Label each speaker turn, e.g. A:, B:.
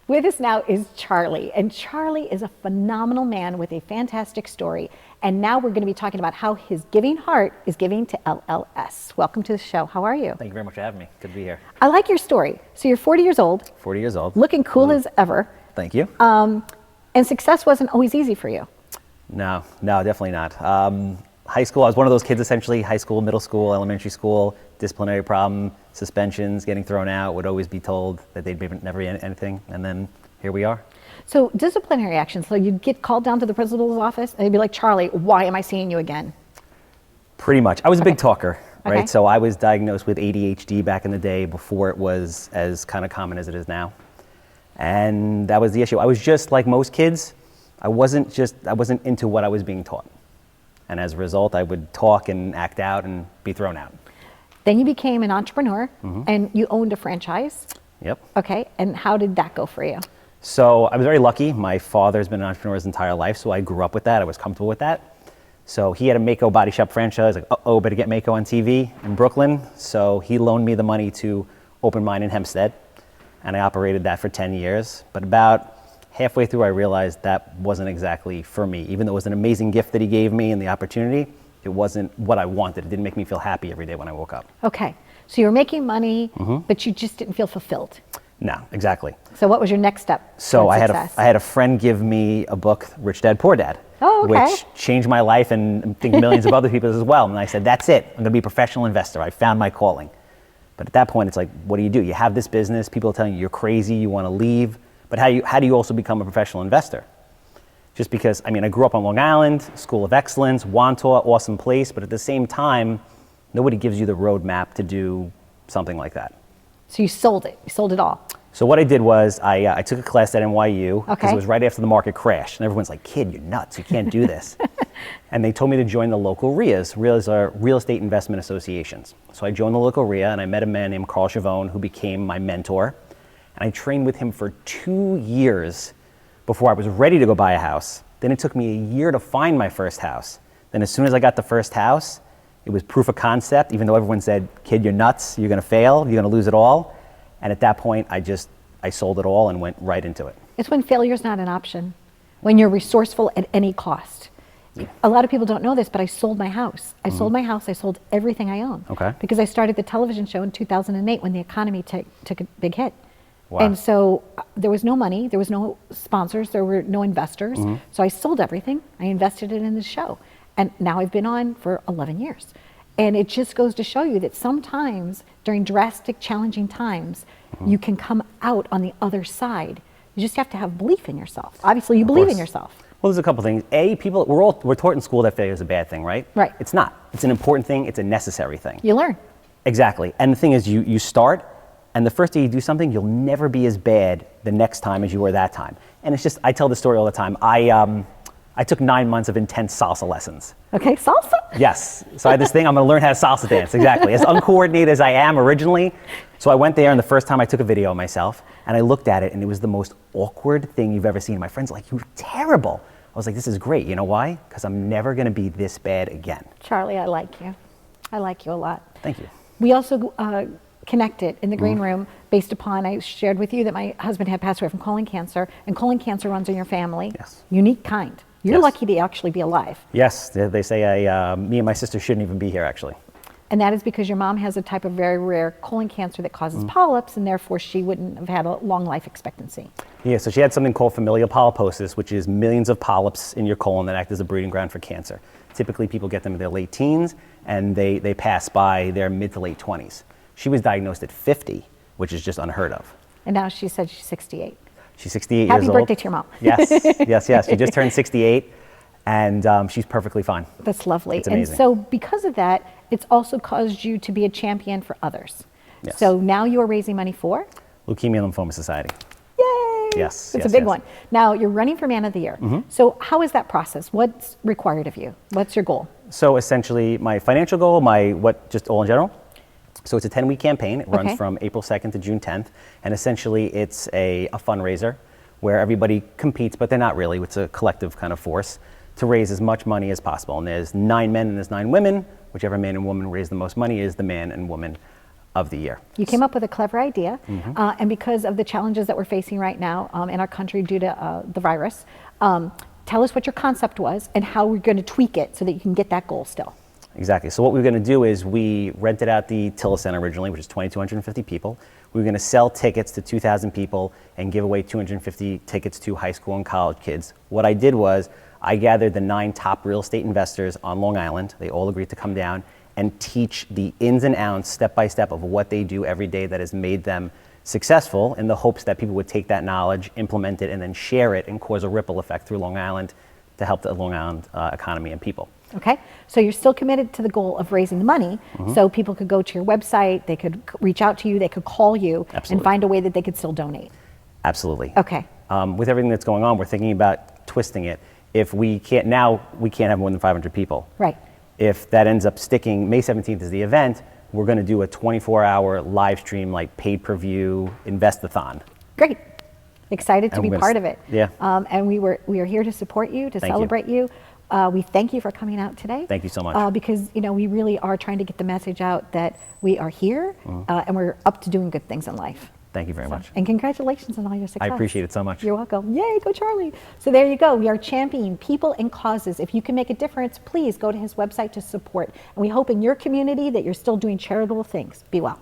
A: With us now is Charlie, and Charlie is a phenomenal man with a fantastic story. And now we're going to be talking about how his giving heart is giving to LLS. Welcome to the show. How are you?
B: Thank you very much for having me. Good to be here.
A: I like your story. So you're 40 years old.
B: 40 years old.
A: Looking cool as ever.
B: Thank you.
A: And success wasn't always easy for you.
B: No, definitely not. High school, I was one of those kids essentially, high school, middle school, elementary school, disciplinary problem, suspensions, getting thrown out, would always be told that they'd never be anything, and then here we are.
A: So disciplinary actions, so you'd get called down to the principal's office and they'd be like, Charlie, why am I seeing you again?
B: Pretty much. I was a big talker, right?
A: Okay.
B: So I was diagnosed with ADHD back in the day before it was as kind of common as it is now. And that was the issue. I was just like most kids. I wasn't into what I was being taught. And as a result, I would talk and act out and be thrown out.
A: Then you became an entrepreneur and you owned a franchise.
B: Yep.
A: Okay, and how did that go for you?
B: So I was very lucky. My father's been an entrepreneur his entire life, so I grew up with that. I was comfortable with that. So he had a Mako body shop franchise, like, better get Mako on TV in Brooklyn. So he loaned me the money to open mine in Hempstead, and I operated that for 10 years. But about halfway through, I realized that wasn't exactly for me. Even though it was an amazing gift that he gave me and the opportunity, it wasn't what I wanted. It didn't make me feel happy every day when I woke up.
A: Okay, so you were making money, but you just didn't feel fulfilled.
B: No, exactly.
A: So what was your next step?
B: So I
A: success?
B: had a friend give me a book, Rich Dad, Poor Dad, which changed my life and I think millions of other people's as well. And I said, that's it. I'm going to be a professional investor. I found my calling. But at that point, it's like, what do? You have this business. People are telling you you're crazy. You want to leave. But how do you also become a professional investor? Just because, I grew up on Long Island, School of Excellence, Weintraub, awesome place. But at the same time, nobody gives you the roadmap to do something like that.
A: So you sold it. You sold it all.
B: So what I did was I took a class at NYU because
A: Okay.
B: it was right after the market crashed. And everyone's like, kid, you're nuts. You can't do this. And they told me to join the local RIAs. RIAs are Real Estate Investment Associations. So I joined the local RIA and I met a man named Carl Chavone who became my mentor. And I trained with him for 2 years before I was ready to go buy a house. Then it took me a year to find my first house. Then as soon as I got the first house, it was proof of concept, even though everyone said, kid, you're nuts, you're gonna fail, you're gonna lose it all. And at that point, I sold it all and went right into it.
A: It's when failure's not an option, when you're resourceful at any cost.
B: Yeah.
A: A lot of people don't know this, but I sold my house. I sold my house, I sold everything I own.
B: Okay.
A: Because I started the television show in 2008 when the economy took a big hit.
B: Wow.
A: And so there was no money, there was no sponsors, there were no investors. So I sold everything, I invested it in the show. And now I've been on for 11 years. And it just goes to show you that sometimes during drastic, challenging times, you can come out on the other side. You just have to have belief in yourself. Obviously, you believe in yourself.
B: Well, there's a couple things. We're taught in school that failure is a bad thing, right?
A: Right.
B: It's not. It's an important thing. It's a necessary thing.
A: You learn.
B: Exactly. And the thing is, you start, and the first day you do something, you'll never be as bad the next time as you were that time. And it's just, I tell this story all the time. I took 9 months of intense salsa lessons.
A: Okay, salsa?
B: Yes. So I had this thing, I'm going to learn how to salsa dance. Exactly. As uncoordinated as I am originally. So I went there, and the first time I took a video of myself, and I looked at it, and it was the most awkward thing you've ever seen. My friends were like, you're terrible. I was like, this is great. You know why? Because I'm never going to be this bad again.
A: Charlie, I like you. I like you a lot.
B: Thank you.
A: We also connected in the green room based upon, I shared with you that my husband had passed away from colon cancer, and colon cancer runs in your family.
B: Yes.
A: Unique kind. You're
B: Yes.
A: lucky to actually be alive.
B: Yes. They say me and my sister shouldn't even be here, actually.
A: And that is because your mom has a type of very rare colon cancer that causes polyps, and therefore she wouldn't have had a long life expectancy.
B: Yeah, so she had something called familial polyposis, which is millions of polyps in your colon that act as a breeding ground for cancer. Typically, people get them in their late teens, and they pass by their mid to late 20s. She was diagnosed at 50, which is just unheard of.
A: And now she said she's 68.
B: She's 68
A: Happy
B: years old.
A: birthday to your mom.
B: Yes. She just turned 68, and she's perfectly fine.
A: That's lovely.
B: It's amazing.
A: And so because of that, it's also caused you to be a champion for others.
B: Yes.
A: So now you are raising money for?
B: Leukemia and Lymphoma Society.
A: Yay!
B: Yes.
A: It's a big one. Now you're running for Man of the Year. So how is that process? What's required of you? What's your goal?
B: So essentially, my financial goal, just all in general. So it's a 10-week campaign. It runs from April 2nd to June 10th. And essentially, it's a fundraiser where everybody competes, but they're not really. It's a collective kind of force to raise as much money as possible. And there's 9 men and there's 9 women. Whichever man and woman raise the most money is the man and woman of the year.
A: You came up with a clever idea, and because of the challenges that we're facing right now in our country due to the virus, tell us what your concept was and how we're going to tweak it so that you can get that goal still.
B: Exactly. So what we were going to do is we rented out the Tilla Center originally, which is 2,250 people. We were going to sell tickets to 2,000 people and give away 250 tickets to high school and college kids. What I did was I gathered the 9 top real estate investors on Long Island. They all agreed to come down and teach the ins and outs, step by step, of what they do every day that has made them successful, in the hopes that people would take that knowledge, implement it, and then share it and cause a ripple effect through Long Island to help the Long Island economy and people.
A: Okay, so you're still committed to the goal of raising the money, so people could go to your website, they could reach out to you, they could call you, and find a way that they could still donate.
B: Absolutely.
A: Okay.
B: With everything that's going on, we're thinking about twisting it. If we can't now, we can't have more than 500 people.
A: Right.
B: If that ends up sticking, May 17th is the event, we're going to do a 24-hour live stream, like pay-per-view invest-a-thon.
A: Great. Excited to be part of it.
B: Yeah.
A: And we are here to support you, to celebrate you. We thank you for coming out today.
B: Thank you so much.
A: Because we really are trying to get the message out that we are here and we're up to doing good things in life.
B: Thank you very much.
A: And congratulations on all your success.
B: I appreciate it so much.
A: You're welcome. Yay, go Charlie. So there you go. We are championing people and causes. If you can make a difference, please go to his website to support. And we hope in your community that you're still doing charitable things. Be well.